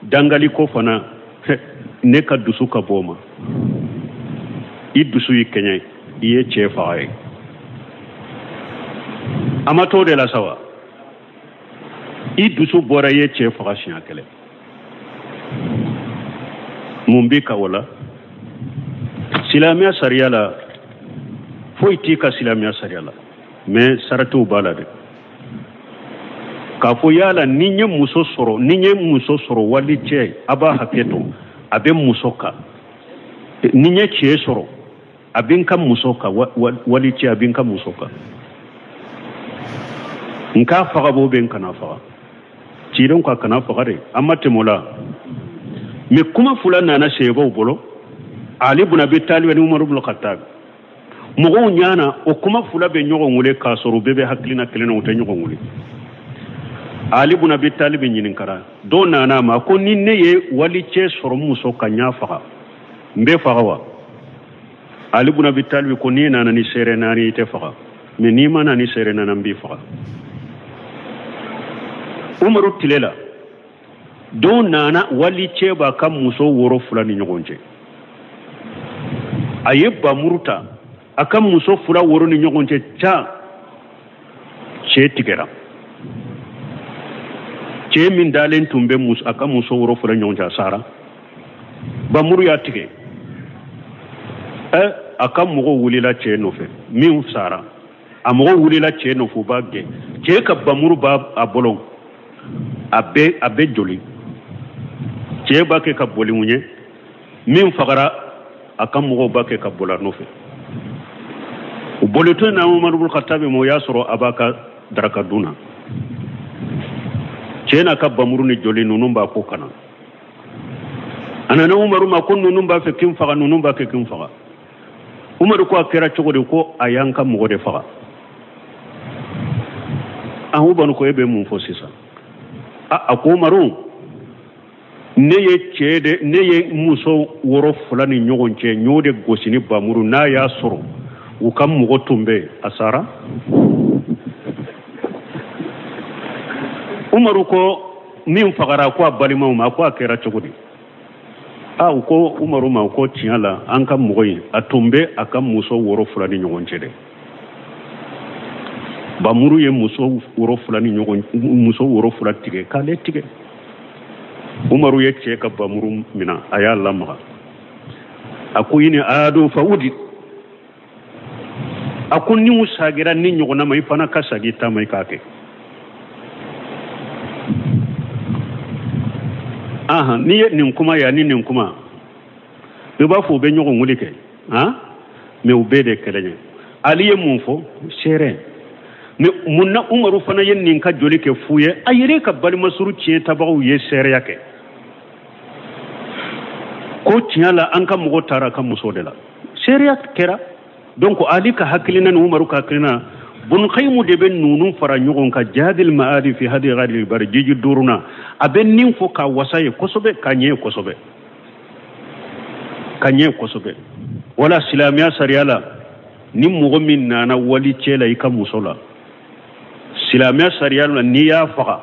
dangali ko fana ne ka dusu ka boma idusu yikenye iye che faay amato de la sawa idusu bora ye che faga shiakele mumbika wala silamia sariala foitika silamia sariala me saratu balade kafo yala ninye muso soro wali che aba haketo abe musoka ninye che soro abinka musoka wali che abinka musoka nka faga bo ben kana faga cidon ka kana faga re amma temola me kuma fulana na shebo bolo ali ibn abi talib ni umar ibn khattab mogo nyana o kuma fula be nyogo ngule ka soro bebe haklina kelena uta nyogo ngule ali ibn abi talib nyinin kara do nana ma ko ninne ye wali che soro muso kanya faga mbe faga wa ali ibn abi talib ko ni nana ni sere nani te faga me ni mana ni sere nana mbi faga umaru tilela do nana wali che ba kam muso woro fulani nyogonje ayeba muruta akam muso fula woro ni nyogonje cha che tigera che min dalen tumbe mus akam muso woro fula nyogonja sara ba muru ya tige akam mugo wulila che no fe min sara amugo wulila che no fu bagge che ka ba muru ba abolon abe joli che ba ke ka boli munye min fagara akam mugo ba ke ka bola no fe uboloto na Umar ibn Khattab mo yasoro abaka daraka duna che na ka ba muru ni joli nunun ba ko kana anana Umar ma kon nunun ba fe kin faga nunun ba ke kin faga Umar ko akira chogode ko ayanka mugo de faga banu ko ebe mun fo sisa ako maru ne ye cede ne ye muso woro fulani ɲɔgɔn cɛ ɲode gosini bamuru n'a y'a sɔrɔ u ka mɔgɔ tun bɛ asara umaru ko min fagara ko a balimaw ma ko a kɛra cogo di u ko umaru ma ko tiɲɛ la an ka mɔgɔ in a tun bɛ a ka muso woro fulani ɲɔgɔn cɛ dɛ bamuru ye muso woro fula tigɛ k'ale tigɛ umaru ye cɛ ka bamuru mina a y'a lamaga a ko ini aadu fawudi a ko ni sagira ni ɲɔgɔnna ma i fana ka sagi ta ma i k'a kɛ n'i ye nin kuma ya ni nin kuma i b'a fɔ u bɛ ɲɔgɔn wuli kɛ mais u bɛɛ de kɛlɛ ɲɛ ali ye mun fɔ seere mais mun na umaru fana ye nin ka joli kɛ fu ye a yɛrɛ ka balimasuru tiɲɛ tabagaw ye seereya kɛ ko tiɲɛ la an ka mɔgɔ taara ka muso de la seereya kɛra donc ali ka hakilina ni umaru ka hakilina bun khaymu de bɛ nunun fara ɲɔgɔn kan jadil maadi fi hadi ghadil bari jiji duruna a bɛ nin fɔ ka wasa ye kosɛbɛ ka ɲɛ kosɛbɛ wala silamɛya sariya la ni mɔgɔ min nana wali cɛ la i ka muso la silamɛya sariya la n'i y'a faga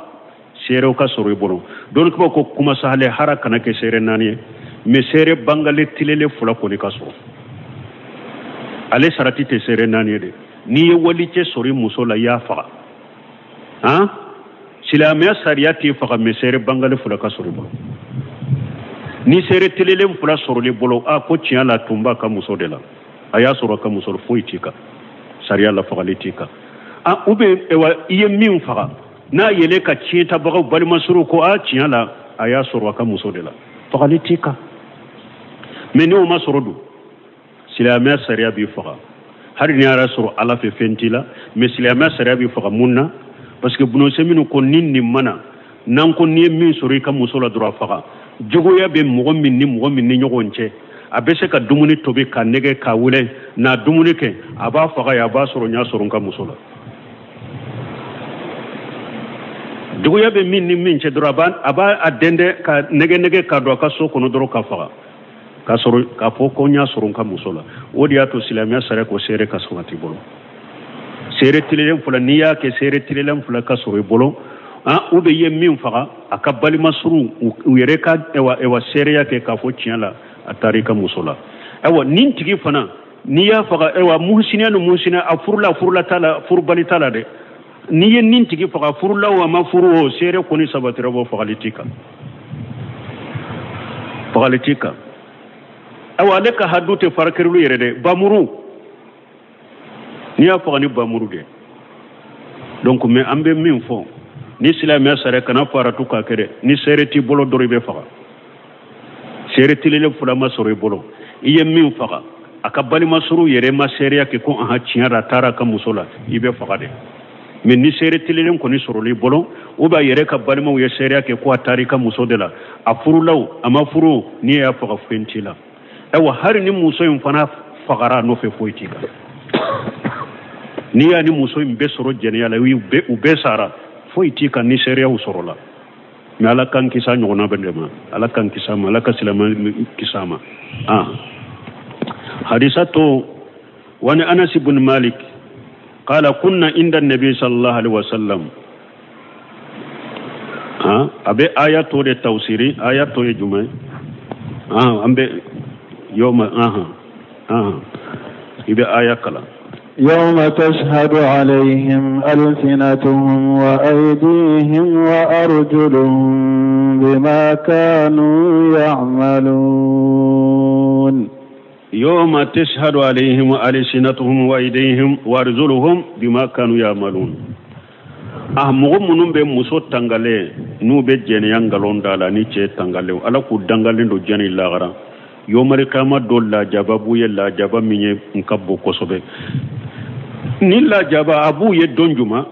seerew ka sɔrɔ i bolo donc ko kuma sahale hara kana kɛ seere naani ye mais seere bangale tilele fula kɔni ka sɔrɔ ale sarati tɛ seere naani ye de n'i ye wali cɛ sɔrɔ i muso la i y'a faga silamɛya sariya t'i faga mais seere bangale fula ka sɔrɔ i bolo ni seere tilele fula sɔrɔli bolo ko tiɲɛ la tun b'a ka muso de la a y'a sɔrɔ ka muso foyi t'i kan sariya la fagali t'i kan ou bien i ye min faga n'a yɛlɛ ka tiɲɛtabagaw balimasuru ko tiɲɛ la a y'a sɔrɔ a ka muso de la fagali t'i kan mais n'o ma sɔrɔ dun silamɛya sariya b'i faga hali ni y'a sɔrɔ ala fɛ fɛn t'i la mais silamɛya sariya b'i faga mun na parce que bunusɛminu ko nin mana n'an ko n'i ye min sɔrɔ i ka muso la dɔrɔn a faga jogoya bɛ mɔgɔ min ni ɲɔgɔn cɛ a bɛ se ka dumuni tobi ka nɛgɛ ka wele n'a dumuni kɛ a b'a faga ye a b'a sɔrɔ n y'a sɔrɔ n ka muso la jogoya bɛ min ni min cɛ dɔrɔn a b'a dɛndɛ ka nɛgɛ ka don a ka so kɔnɔ dɔrɔn ka faga k'a fɔ ko n y'a sɔrɔ n ka muso la o de y'a to silamɛya sariya ko seere ka sɔrɔ a t'i bolo seere tilelen fila n'i y'a kɛ seere tilelen fila ka sɔrɔ i bolo ou bien i ye min faga a ka balimasuru u yɛrɛ ka seereya kɛ k'a fɔ tiɲɛ la a taara i ka muso la nin tigi fana n'i y'a faga muhsinɛ ni muhsinɛ a furula t'a la furubali t'a la dɛ n'i ye nin tigi faga furula o a ma furu o seere kɔni sabatira bɔ fagali t'i kan ale ka hadu tɛ farakɛrɛlu yɛrɛ dɛ bamuru n'i y'a faga ni bamuru de donc mais an bɛ min fɔ ni silamɛya sariya kana faratu k'a kɛ dɛ ni seere t'i bolo dɔrɔn i bɛ faga seere tilelen fila ma sɔrɔ i bolo i ye min faga a ka balimasuru yɛrɛ ma seereya kɛ ko tiɲɛ la a taara a ka muso la i bɛ faga de mais ni seere tilelen kɔni sɔrɔli i bolo ou bien a yɛrɛ ka balimaw ye seereya kɛ ko a taara i ka muso de la a furulaw a ma furu n'i y'a faga fɛn t'i la hali ni muso in fana fagara a nɔfɛ foyi t'i kan n'i y'a ni muso in bɛɛ sɔrɔ jɛnɛya la u bɛɛ sara foyi t'i kan ni seereyaw sɔrɔ la mais ala kan kisa ɲɔgɔnna bɛ dɛmɛ ala kan kisa ma ala ka silamɛ kisa ma hadisa to wani anas ibn malik qala kunna inda nabi sallallahu alaihi wasallam abe aya to de tawsiri aya to ye jumai ambe yoma ibe aya kala يوم تشهد عليهم ألسنتهم وأيديهم وأرجلهم بما كانوا يعملون يوم تشهد عليهم ألسنتهم وأيديهم وأرجلهم بما كانوا يعملون mɔgɔ minnu bɛ muso tangale n'u bɛ jɛnɛya ngalon da la ni cɛ tangale ala k'u dangalen don jɛnɛ lagara yomari kama do lajaba b'u ye lajaba min ye nka bon kosɛbɛ ni lajaba a b'u ye don juma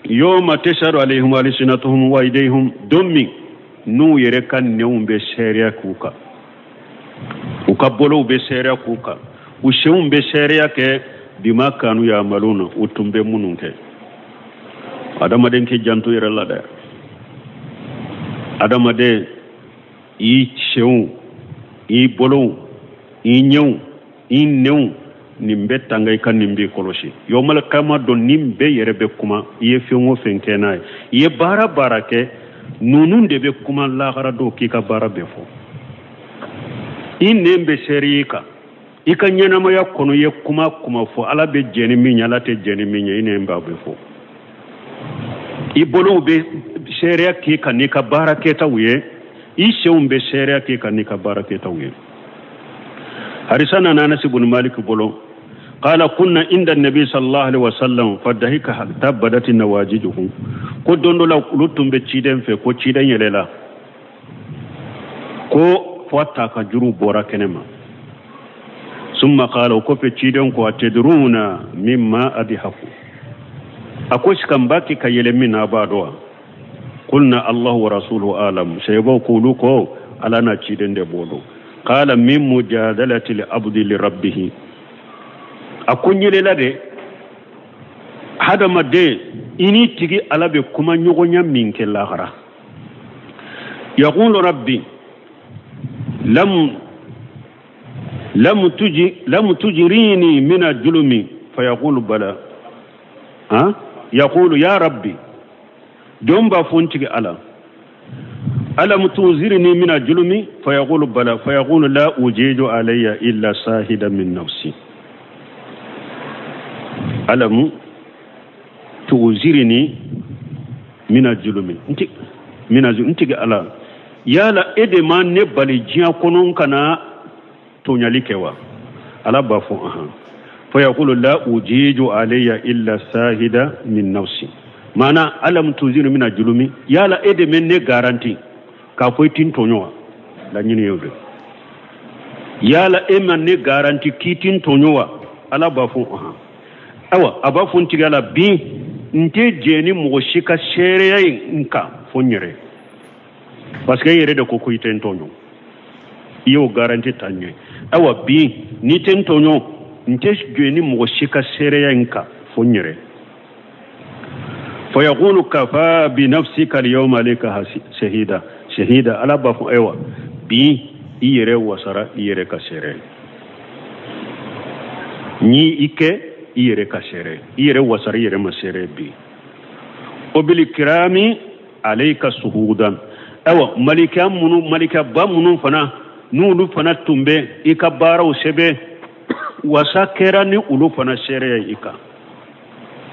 yoma tashhadu alayhim alsinatuhum wa aydihim don min n'u yɛrɛ ka nɛnw bɛ seereya k'u kan u ka bolow bɛ seereya k'u kan u senw bɛ seereya kɛ bima kanu yamaluna u tun bɛ minnu kɛ adamaden k'i janto yɛrɛ la dɛ adamaden i sew i bolo i nyew i new nimbe tanga ka nimbe koloshi yomal kama do nimbe yere be kuma ye fengo fenkena ye bara barake nunun de be kuma la gara do ki ka bara be fo in nembe serika ika nyana ma yakono ye kuma fo ala be jeni minya la te jeni minya ine mba be fo ibolo be sheria ki ka ni ka bara keta wiye i shewumbe sheria ki ka ni ka bara keta wiye harisana Anas ibn Malik bolo قال كنا عند النبي صلى الله عليه وسلم فدهك حتى بدت نواجذه ko dondo la lutum be ciden fe ko ciden yelela ko fata ka juru bora kenema summa qala ko fe ciden ko atadruna mimma adhaku akosh kan baki ka yele min abadwa qulna Allah wa rasuluhu alam shayba qulu ko alana ciden de bodo qala min mujadalati li abdi li rabbih akunyele la de hadama de ini tigi alabe kuma nyogonya minke lahara yaqulu rabbi lam tujrini min al-julmi fayaqulu bala ha yaqulu ya rabbi domba fontigi ala alam tuzirni min al-julmi fayaqulu bala fayaqulu la ujidu alayya illa sahidan min nafsi alam tuzirni min al-julmi inti ala yala ede man ne bali jiya konon kana to nyalikewa ala bafu aha fa yaqulu la ujidu alayya illa sahida min nafsi mana alam tuzirni min al-julmi yala ede men ne garanti ka foitin tonyowa la nyini yobe yala e man ne garanti kitin tonyowa ala bafu aha awa abafun tigala bi nte jeni mo shika shere nka fonyere parce que yere de koko itentonyo iyo garanti tanye awa bi ni tentonyo nte jeni mo shika shere nka fonyere fa yaqulu kafa bi nafsika al-yawma alayka shahida ala bafu ewa bi iyere wasara iyere ka shere ni ike iyere kashere iyere wasari iyere masere bi obil kirami alayka suhudan awa malika ba munun fana nulu fana tumbe ikabara usebe wasakera ni ulu fana shere ika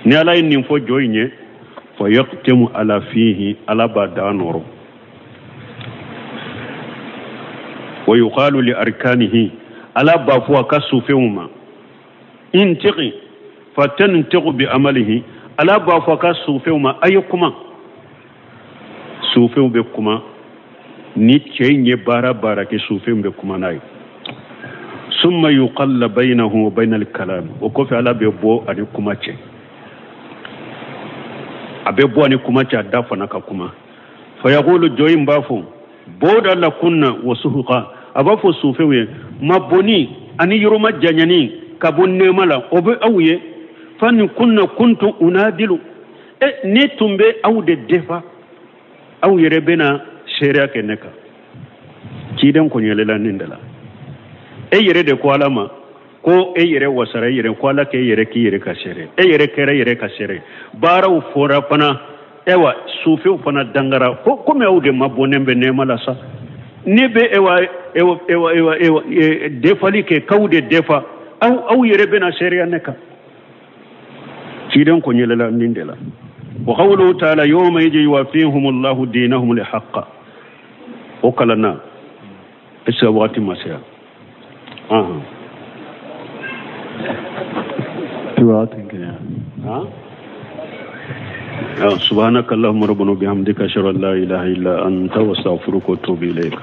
ni alay nin fo joyne fa yaqtimu ala fihi ala badanoro wa yuqalu li arkanihi ala bafu kasufuma intiqi fatantiqu bi amalihi ala ba faka sufew ma ayukuma sufew be kuma ni chenye bara ke sufew be kuma nay summa yuqalla bainahu wa bainal kalam o ko fa ala be bo ani kuma che abe bo ani kuma cha dafa naka kuma fa yaqulu joyim bafu boda la kunna wasuqa abafu sufew maboni ani yuruma janyani kabunne mala obe awye fani kuntu unadilu ne tumbe aw de defa aw yere bena sheria keneka kidan ko nyelela nindala yere de ko alama ko yere wasara yere ko ala ke yere ki yere ka shere yere kere yere ka shere bara u fora pana ewa sufi u pana dangara ko me aw de mabonembe ne mala sa nebe ewa defali ke kawde defa aw yere bena sheria neka kidan ko nyelela nindela wa qawluhu ta'ala yawma yajwafihum Allahu dinahum lihaqq o kalana esa wati masya subhanaka allahumma rabbana bihamdika ashhadu an la ilaha illa anta wa astaghfiruka wa atubu ilayk